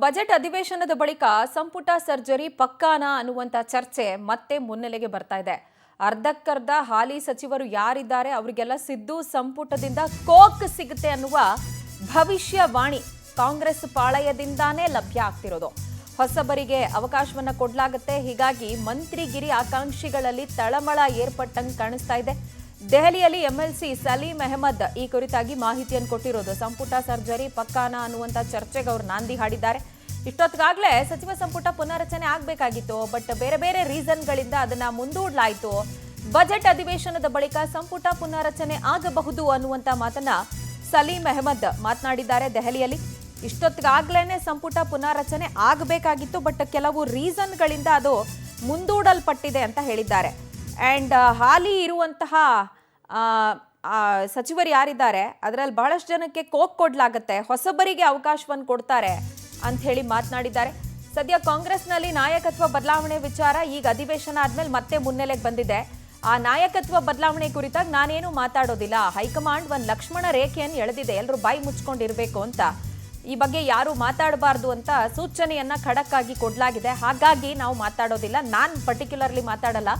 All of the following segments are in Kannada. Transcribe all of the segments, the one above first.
ಬಜೆಟ್ ಅಧಿವೇಶನದ ಬಳಿಕ ಸಂಪುಟ ಸರ್ಜರಿ ಪಕ್ಕಾನಾ ಅನ್ನುವಂತ ಚರ್ಚೆ ಮತ್ತೆ ಮುನ್ನೆಲೆಗೆ ಬರ್ತಾ ಇದೆ. ಅರ್ಧಕ್ಕರ್ಧ ಹಾಲಿ ಸಚಿವರು ಯಾರಿದ್ದಾರೆ ಅವರಿಗೆಲ್ಲ ಸಿದ್ದು ಸಂಪುಟದಿಂದ ಕೋಕ್ ಸಿಗುತ್ತೆ ಅನ್ನುವ ಭವಿಷ್ಯವಾಣಿ ಕಾಂಗ್ರೆಸ್ ಪಾಳಯದಿಂದಾನೇ ಲಭ್ಯ ಆಗ್ತಿರೋದು. ಹೊಸಬರಿಗೆ ಅವಕಾಶವನ್ನ ಕೊಡಲಾಗುತ್ತೆ. ಹೀಗಾಗಿ ಮಂತ್ರಿಗಿರಿ ಆಕಾಂಕ್ಷಿಗಳಲ್ಲಿ ತಳಮಳ ಏರ್ಪಟ್ಟಂಗೆ ಕಾಣಿಸ್ತಾ ಇದೆ. ದೆಹಲಿಯಲ್ಲಿ ಎಂಎಲ್ಸಿ ಸಲೀಂ ಅಹಮದ್ ಈ ಕುರಿತಾಗಿ ಮಾಹಿತಿಯನ್ನು ಕೊಟ್ಟಿರೋದು. ಸಂಪುಟ ಸರ್ಜರಿ ಪಕ್ಕಾನಾ ಅನ್ನುವಂಥ ಚರ್ಚೆಗೆ ಅವರು ನಾಂದಿ ಹಾಡಿದ್ದಾರೆ. ಇಷ್ಟೊತ್ತಿಗಾಗಲೇ ಸಚಿವ ಸಂಪುಟ ಪುನರಚನೆ ಆಗಬೇಕಾಗಿತ್ತು, ಬಟ್ ಬೇರೆ ಬೇರೆ ರೀಸನ್ಗಳಿಂದ ಅದನ್ನ ಮುಂದೂಡಲಾಯಿತು. ಬಜೆಟ್ ಅಧಿವೇಶನದ ಬಳಿಕ ಸಂಪುಟ ಪುನರಚನೆ ಆಗಬಹುದು ಅನ್ನುವಂಥ ಮಾತನ್ನ ಸಲೀಂ ಅಹಮದ್ ಮಾತನಾಡಿದ್ದಾರೆ ದೆಹಲಿಯಲ್ಲಿ. ಇಷ್ಟೊತ್ತಿಗಾಗಲೇ ಸಂಪುಟ ಪುನರಚನೆ ಆಗಬೇಕಾಗಿತ್ತು, ಬಟ್ ಕೆಲವು ರೀಸನ್ಗಳಿಂದ ಅದು ಮುಂದೂಡಲ್ಪಟ್ಟಿದೆ ಅಂತ ಹೇಳಿದ್ದಾರೆ. ಆ್ಯಂಡ್ ಹಾಲಿ ಇರುವಂತಹ ಸಚಿವರು ಯಾರಿದ್ದಾರೆ ಅದರಲ್ಲಿ ಬಹಳಷ್ಟು ಜನಕ್ಕೆ ಕೋಕ್ ಕೊಡಲಾಗುತ್ತೆ, ಹೊಸಬರಿಗೆ ಅವಕಾಶವನ್ನು ಕೊಡ್ತಾರೆ ಅಂತ ಹೇಳಿ ಮಾತನಾಡಿದ್ದಾರೆ. ಸದ್ಯ ಕಾಂಗ್ರೆಸ್ನಲ್ಲಿ ನಾಯಕತ್ವ ಬದಲಾವಣೆ ವಿಚಾರ ಈಗ ಅಧಿವೇಶನ ಆದ್ಮೇಲೆ ಮತ್ತೆ ಮುನ್ನೆಲೆಗೆ ಬಂದಿದೆ. ಆ ನಾಯಕತ್ವ ಬದಲಾವಣೆ ಕುರಿತಾಗಿ ನಾನೇನು ಮಾತಾಡೋದಿಲ್ಲ, ಹೈಕಮಾಂಡ್ ಒಂದು ಲಕ್ಷ್ಮಣ ರೇಖೆಯನ್ನು ಎಳೆದಿದೆ, ಎಲ್ಲರೂ ಬಾಯಿ ಮುಚ್ಕೊಂಡಿರಬೇಕು ಅಂತ, ಈ ಬಗ್ಗೆ ಯಾರು ಮಾತಾಡಬಾರ್ದು ಅಂತ ಸೂಚನೆಯನ್ನ ಖಡಕ್ ಆಗಿ ಕೊಡಲಾಗಿದೆ. ಹಾಗಾಗಿ ನಾವು ಮಾತಾಡೋದಿಲ್ಲ, ನಾನು ಪರ್ಟಿಕ್ಯುಲರ್ಲಿ ಮಾತಾಡಲ್ಲ,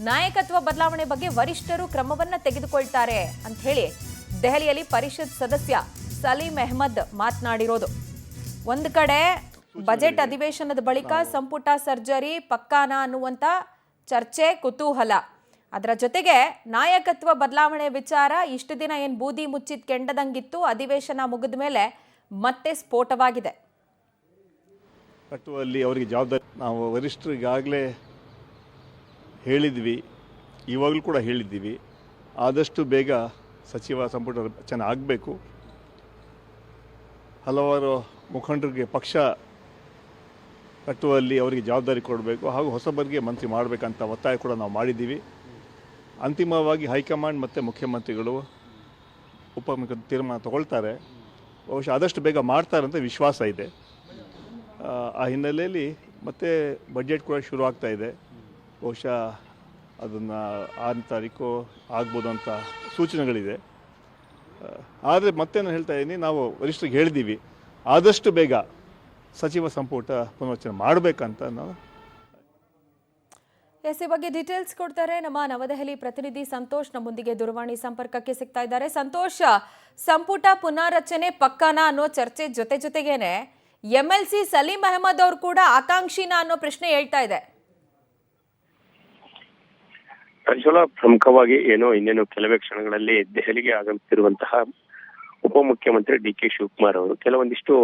ನಾಯಕತ್ವ ಬದಲಾವಣೆ ಬಗ್ಗೆ ವರಿಷ್ಠರು ಕ್ರಮವನ್ನ ತೆಗೆದುಕೊಳ್ತಾರೆ ಅಂತ ಹೇಳಿ ದೆಹಲಿಯಲ್ಲಿ ಪರಿಷತ್ ಸದಸ್ಯ ಸಲೀಂ ಅಹಮದ್ ಮಾತನಾಡಿರೋದು. ಒಂದು ಕಡೆ ಬಜೆಟ್ ಅಧಿವೇಶನದ ಬಳಿಕ ಸಂಪುಟ ಸರ್ಜರಿ ಪಕ್ಕಾನಾ ಅನ್ನುವಂಥ ಚರ್ಚೆ, ಕುತೂಹಲ, ಅದರ ಜೊತೆಗೆ ನಾಯಕತ್ವ ಬದಲಾವಣೆ ವಿಚಾರ ಇಷ್ಟು ದಿನ ಏನು ಬೂದಿ ಮುಚ್ಚಿದ ಕೆಂಡದಂಗಿತ್ತು, ಅಧಿವೇಶನ ಮುಗಿದ ಮೇಲೆ ಮತ್ತೆ ಸ್ಫೋಟವಾಗಿದೆ. ಕಟ್ಟುವಲ್ಲಿ ಅವರಿಗೆ ಜವಾಬ್ದಾರಿ ನಾವು ವರಿಷ್ಠರಿಗಾಗಲೇ ಹೇಳಿದ್ವಿ, ಇವಾಗಲೂ ಕೂಡ ಹೇಳಿದ್ದೀವಿ, ಆದಷ್ಟು ಬೇಗ ಸಚಿವ ಸಂಪುಟ ರಚನೆ ಆಗಬೇಕು. ಹಲವಾರು ಮುಖಂಡರಿಗೆ ಪಕ್ಷ ಕಟ್ಟುವಲ್ಲಿ ಅವರಿಗೆ ಜವಾಬ್ದಾರಿ ಕೊಡಬೇಕು ಹಾಗೂ ಹೊಸಬರಿಗೆ ಮಂತ್ರಿ ಮಾಡಬೇಕಂತ ಒತ್ತಾಯ ಕೂಡ ನಾವು ಮಾಡಿದ್ದೀವಿ. ಅಂತಿಮವಾಗಿ ಹೈಕಮಾಂಡ್ ಮತ್ತು ಮುಖ್ಯಮಂತ್ರಿಗಳು ಉಪಮುಖ್ಯಮಂತ್ರಿ ತೀರ್ಮಾನ ತಗೊಳ್ತಾರೆ. ಬಹುಶಃ ಆದಷ್ಟು ಬೇಗ ಮಾಡ್ತಾರೆ ಅಂತ ವಿಶ್ವಾಸ ಇದೆ. ಆ ಹಿನ್ನೆಲೆಯಲ್ಲಿ ಮತ್ತೆ ಬಜೆಟ್ ಕೂಡ ಶುರು ಆಗ್ತಾ ಇದೆ. ಬಹುಶಃ ಅದನ್ನು 6ನೇ ತಾರೀಕು ಆಗ್ಬೋದು ಅಂತ ಸೂಚನೆಗಳಿದೆ. ಆದರೆ ಮತ್ತೆ ನಾನು ಹೇಳ್ತಾ ಇದ್ದೀನಿ, ನಾವು ವರಿಷ್ಠರಿಗೆ ಹೇಳಿದ್ದೀವಿ, ಆದಷ್ಟು ಬೇಗ ಸಚಿವ ಸಂಪುಟ ಪುನರ್ರಚನೆ ಮಾಡಬೇಕಂತ ನಾವು. ಈ ಬಗ್ಗೆ ಡೀಟೇಲ್ಸ್ ಕೊಡ್ತಾರೆ ನಮ್ಮ ನವದೆಹಲಿ ಪ್ರತಿನಿಧಿ ಸಂತೋಷ್, ನಮ್ಮೊಂದಿಗೆ ದೂರವಾಣಿ ಸಂಪರ್ಕಕ್ಕೆ ಸಿಗ್ತಾ ಇದ್ದಾರೆ. ಸಂತೋಷ್, ಸಂಪುಟ ಪುನಾರಚನೆ ಪಕ್ಕಾನಾ ಅನ್ನೋ ಚರ್ಚೆ ಜೊತೆಗೇನೆ ಎಂಎಲ್ಸಿ ಸಲೀಂ ಅಹಮದ್ ಅವರು ಕೂಡ ಆಕಾಂಕ್ಷಿನ ಅನ್ನೋ ಪ್ರಶ್ನೆ ಹೇಳ್ತಾ ಇದೆ. ಪ್ರಮುಖವಾಗಿ ಇನ್ನೇನು ಕೆಲವೇ ಕ್ಷಣಗಳಲ್ಲಿ ದೆಹಲಿಗೆ ಆಗಮಿಸಿರುವಂತಹ ಉಪಮುಖ್ಯಮಂತ್ರಿ ಡಿ.ಕೆ. ಶಿವಕುಮಾರ್ ಅವರು ಕೆಲವೊಂದಿಷ್ಟು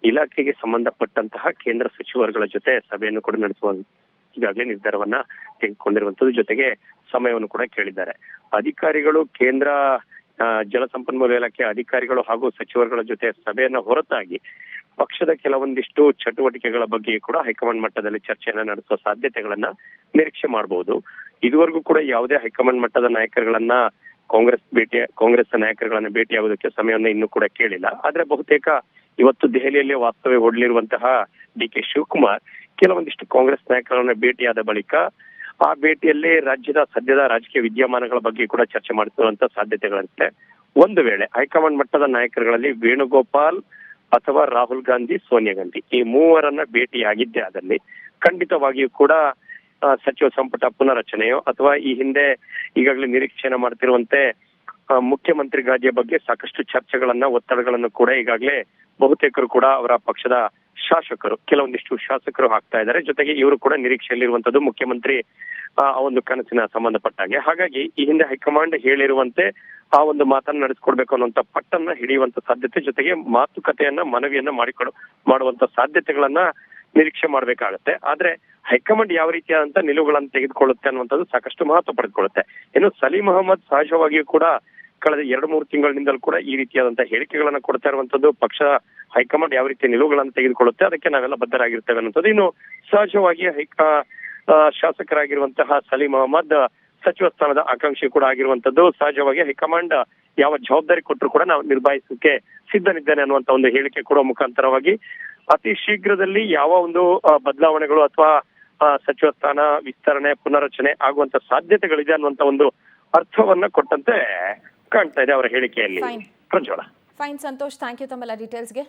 ಇಲಾಖೆಗೆ ಸಂಬಂಧಪಟ್ಟಂತಹ ಕೇಂದ್ರ ಸಚಿವರುಗಳ ಜೊತೆ ಸಭೆಯನ್ನು ಕೂಡ ನಡೆಸುವ ಈಗಾಗಲೇ ನಿರ್ಧಾರವನ್ನ ತೆಗೆದುಕೊಂಡಿರುವಂತದ್ದು, ಜೊತೆಗೆ ಸಮಯವನ್ನು ಕೂಡ ಕೇಳಿದ್ದಾರೆ. ಅಧಿಕಾರಿಗಳು, ಕೇಂದ್ರ ಜಲಸಂಪನ್ಮೂಲ ಇಲಾಖೆ ಅಧಿಕಾರಿಗಳು ಹಾಗೂ ಸಚಿವರುಗಳ ಜೊತೆ ಸಭೆಯನ್ನ ಹೊರತಾಗಿ ಪಕ್ಷದ ಕೆಲವೊಂದಿಷ್ಟು ಚಟುವಟಿಕೆಗಳ ಬಗ್ಗೆ ಕೂಡ ಹೈಕಮಾಂಡ್ ಮಟ್ಟದಲ್ಲಿ ಚರ್ಚೆಯನ್ನ ನಡೆಸುವ ಸಾಧ್ಯತೆಗಳನ್ನ ನಿರೀಕ್ಷೆ ಮಾಡಬಹುದು. ಇದುವರೆಗೂ ಕೂಡ ಯಾವುದೇ ಹೈಕಮಾಂಡ್ ಮಟ್ಟದ ನಾಯಕರುಗಳನ್ನ ಕಾಂಗ್ರೆಸ್ ನಾಯಕರುಗಳನ್ನ ಭೇಟಿಯಾಗೋದಕ್ಕೆ ಸಮಯವನ್ನ ಇನ್ನೂ ಕೂಡ ಕೇಳಿಲ್ಲ. ಆದ್ರೆ ಬಹುತೇಕ ಇವತ್ತು ದೆಹಲಿಯಲ್ಲಿ ವಾಸ್ತವ್ಯ ಹೂಡಲಿರುವಂತಹ ಡಿ.ಕೆ. ಶಿವಕುಮಾರ್ ಕೆಲವೊಂದಿಷ್ಟು ಕಾಂಗ್ರೆಸ್ ನಾಯಕರನ್ನ ಭೇಟಿಯಾದ ಬಳಿಕ ಆ ಭೇಟಿಯಲ್ಲಿ ರಾಜ್ಯದ ಸದ್ಯದ ರಾಜಕೀಯ ವಿದ್ಯಮಾನಗಳ ಬಗ್ಗೆ ಕೂಡ ಚರ್ಚೆ ಮಾಡುತ್ತಿರುವಂತ ಸಾಧ್ಯತೆಗಳಂತೆ. ಒಂದು ವೇಳೆ ಹೈಕಮಾಂಡ್ ಮಟ್ಟದ ನಾಯಕರುಗಳಲ್ಲಿ ವೇಣುಗೋಪಾಲ್ ಅಥವಾ ರಾಹುಲ್ ಗಾಂಧಿ, ಸೋನಿಯಾ ಗಾಂಧಿ ಈ ಮೂವರನ್ನ ಭೇಟಿಯಾಗಿದ್ದೇ ಆದಲ್ಲಿ ಖಂಡಿತವಾಗಿಯೂ ಕೂಡ ಸಚಿವ ಸಂಪುಟ ಪುನರಚನೆಯೋ ಅಥವಾ ಈ ಹಿಂದೆ ಈಗಾಗಲೇ ನಿರೀಕ್ಷೆಯನ್ನ ಮಾಡ್ತಿರುವಂತೆ ಮುಖ್ಯಮಂತ್ರಿ ಗಾದಿಯ ಬಗ್ಗೆ ಸಾಕಷ್ಟು ಚರ್ಚೆಗಳನ್ನ, ಒತ್ತಡಗಳನ್ನು ಕೂಡ ಈಗಾಗಲೇ ಬಹುತೇಕರು ಕೂಡ ಅವರ ಪಕ್ಷದ ಕೆಲವೊಂದಿಷ್ಟು ಶಾಸಕರು ಹಾಕ್ತಾ ಇದ್ದಾರೆ. ಜೊತೆಗೆ ಇವರು ಕೂಡ ನಿರೀಕ್ಷೆಯಲ್ಲಿರುವಂತದ್ದು ಮುಖ್ಯಮಂತ್ರಿ ಆ ಒಂದು ಕನಸಿನ ಸಂಬಂಧಪಟ್ಟಾಗೆ. ಹಾಗಾಗಿ ಈ ಹಿಂದೆ ಹೈಕಮಾಂಡ್ ಹೇಳಿರುವಂತೆ ಆ ಒಂದು ಮಾತನ್ನ ನಡೆಸ್ಕೊಡ್ಬೇಕು ಅನ್ನುವಂತ ಪಟ್ಟನ್ನ ಹಿಡಿಯುವಂತ ಸಾಧ್ಯತೆ, ಜೊತೆಗೆ ಮಾತುಕತೆಯನ್ನ, ಮನವಿಯನ್ನ ಮಾಡುವಂತ ಸಾಧ್ಯತೆಗಳನ್ನ ನಿರೀಕ್ಷೆ ಮಾಡ್ಬೇಕಾಗತ್ತೆ. ಆದ್ರೆ ಹೈಕಮಾಂಡ್ ಯಾವ ರೀತಿಯಾದಂತ ನಿಲುವುಗಳನ್ನು ತೆಗೆದುಕೊಳ್ಳುತ್ತೆ ಅನ್ನುವಂಥದ್ದು ಸಾಕಷ್ಟು ಮಹತ್ವ ಪಡೆದುಕೊಳ್ಳುತ್ತೆ. ಇನ್ನು ಸಲೀಂ ಅಹಮದ್ ಸಹಜವಾಗಿಯೂ ಕೂಡ ಕಳೆದ 2-3 ತಿಂಗಳಿನಿಂದಲೂ ಕೂಡ ಈ ರೀತಿಯಾದಂತಹ ಹೇಳಿಕೆಗಳನ್ನ ಕೊಡ್ತಾ ಇರುವಂತದ್ದು, ಪಕ್ಷ ಹೈಕಮಾಂಡ್ ಯಾವ ರೀತಿಯ ನಿಲುವುಗಳನ್ನು ತೆಗೆದುಕೊಳ್ಳುತ್ತೆ ಅದಕ್ಕೆ ನಾವೆಲ್ಲ ಬದ್ಧರಾಗಿರ್ತೇವೆ ಅನ್ನೋದು. ಇನ್ನು ಸಹಜವಾಗಿ ಶಾಸಕರಾಗಿರುವಂತಹ ಸಲೀಂ ಅಹಮದ್ ಸಚಿವ ಸ್ಥಾನದ ಆಕಾಂಕ್ಷಿ ಕೂಡ ಆಗಿರುವಂತದ್ದು. ಸಹಜವಾಗಿ ಹೈಕಮಾಂಡ್ ಯಾವ ಜವಾಬ್ದಾರಿ ಕೊಟ್ಟರು ಕೂಡ ನಾವು ನಿರ್ಭಾಯಿಸಕ್ಕೆ ಸಿದ್ಧನಿದ್ದೇನೆ ಅನ್ನುವಂತ ಒಂದು ಹೇಳಿಕೆ ಕೊಡುವ ಮುಖಾಂತರವಾಗಿ ಅತಿ ಶೀಘ್ರದಲ್ಲಿ ಯಾವ ಒಂದು ಬದಲಾವಣೆಗಳು ಅಥವಾ ಸಚಿವ ಸ್ಥಾನ ವಿಸ್ತರಣೆ, ಪುನರಚನೆ ಆಗುವಂತ ಸಾಧ್ಯತೆಗಳಿದೆ ಅನ್ನುವಂತ ಒಂದು ಅರ್ಥವನ್ನ ಕೊಟ್ಟಂತೆ ಕಾಣ್ತಾ ಇದೆ ಅವರ ಹೇಳಿಕೆಯಲ್ಲಿ. ಪ್ರಜ್ವಲ. ಫೈನ್ ಸಂತೋಷ್, ಥ್ಯಾಂಕ್ ಯು ತಮ್ಮೆಲ್ಲ ಡೀಟೇಲ್ಸ್ಗೆ.